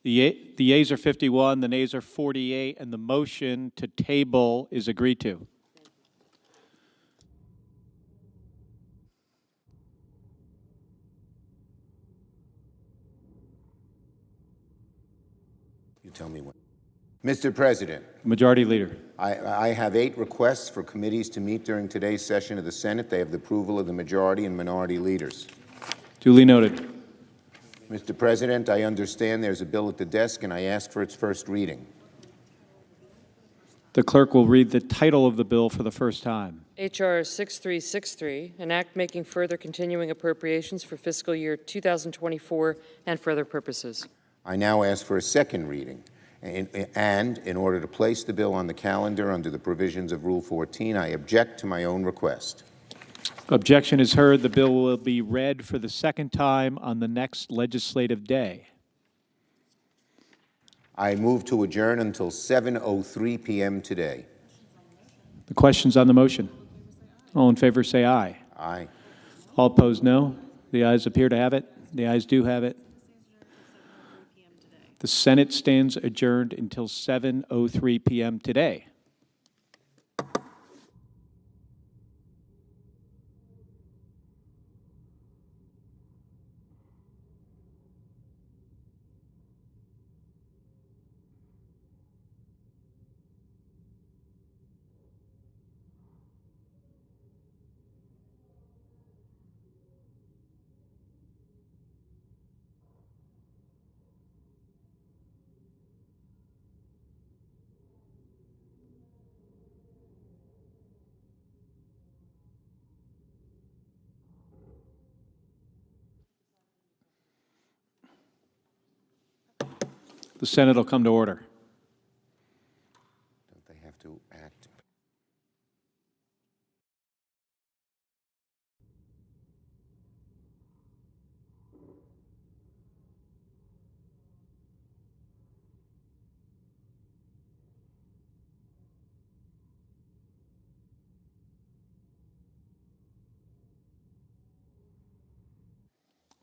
The yeas are 51, the nays are 48, and the motion to table is agreed to. You tell me when. Mr. President, Majority Leader. I have 8 requests for committees to meet during today's session of the Senate. They have the approval of the majority and minority leaders. Duly noted. Mr. President, I understand there's a bill at the desk, and I ask for its first reading. The clerk will read the title of the bill for the first time. H.R. 6363, an act making further continuing appropriations for fiscal year 2024 and for other purposes. I now ask for a second reading. And in order to place the bill on the calendar under the provisions of Rule 14, I object to my own request. Objection is heard. The bill will be read for the second time on the next legislative day. I move to adjourn until 7:03 p.m. today. The questions on the motion. All in favor say aye. Aye. All opposed, no. The ayes appear to have it. The ayes do have it. The Senate stands adjourned until 7:03 p.m. today. The Senate will come to order. Don't they have to act?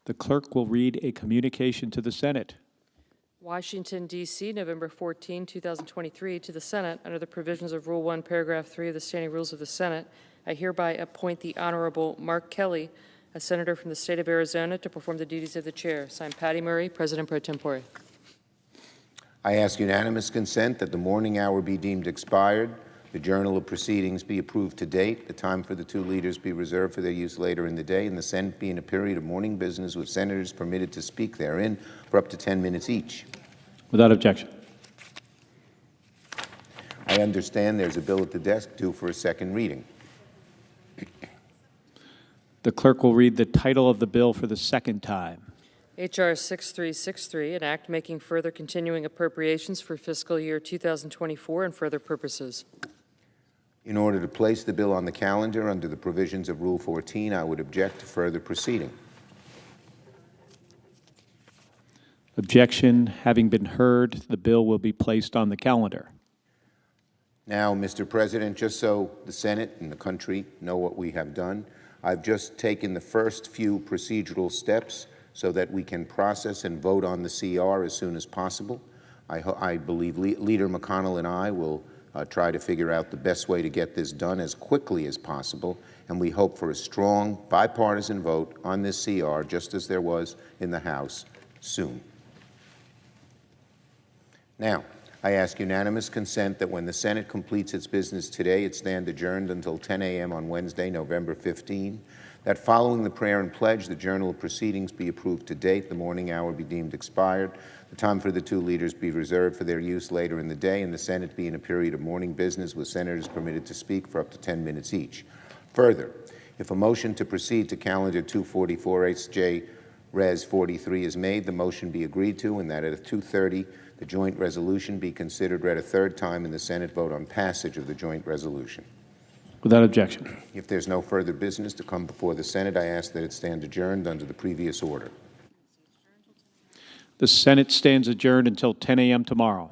The clerk will read a communication to the Senate. Washington, D.C., November 14, 2023, to the Senate, under the provisions of Rule 1, Paragraph 3 of the Standing Rules of the Senate, I hereby appoint the Honorable Mark Kelly, a senator from the state of Arizona, to perform the duties of the chair. Signed, Patty Murray, President pro tempore. I ask unanimous consent that the morning hour be deemed expired, the journal of proceedings be approved to date, the time for the two leaders be reserved for their use later in the day, and the Senate be in a period of morning business with senators permitted to speak therein for up to 10 minutes each. Without objection. I understand there's a bill at the desk due for a second reading. The clerk will read the title of the bill for the second time. H.R. 6363, an act making further continuing appropriations for fiscal year 2024 and for other purposes. In order to place the bill on the calendar under the provisions of Rule 14, I would object to further proceeding. Objection having been heard, the bill will be placed on the calendar. Now, Mr. President, just so the Senate and the country know what we have done, I've just taken the first few procedural steps so that we can process and vote on the CR as soon as possible. I believe Leader McConnell and I will try to figure out the best way to get this done as quickly as possible, and we hope for a strong bipartisan vote on this CR, just as there was in the House, soon. Now, I ask unanimous consent that when the Senate completes its business today, it stand adjourned until 10 a.m. on Wednesday, November 15, that following the prayer and pledge, the journal of proceedings be approved to date, the morning hour be deemed expired, the time for the two leaders be reserved for their use later in the day, and the Senate be in a period of morning business with senators permitted to speak for up to 10 minutes each. Further, if a motion to proceed to calendar 244 HJ Res 43 is made, the motion be agreed to, and that at 2:30 the joint resolution be considered read a third time and the Senate vote on passage of the joint resolution. Without objection. If there's no further business to come before the Senate, I ask that it stand adjourned under the previous order. The Senate stands adjourned until 10 a.m. tomorrow.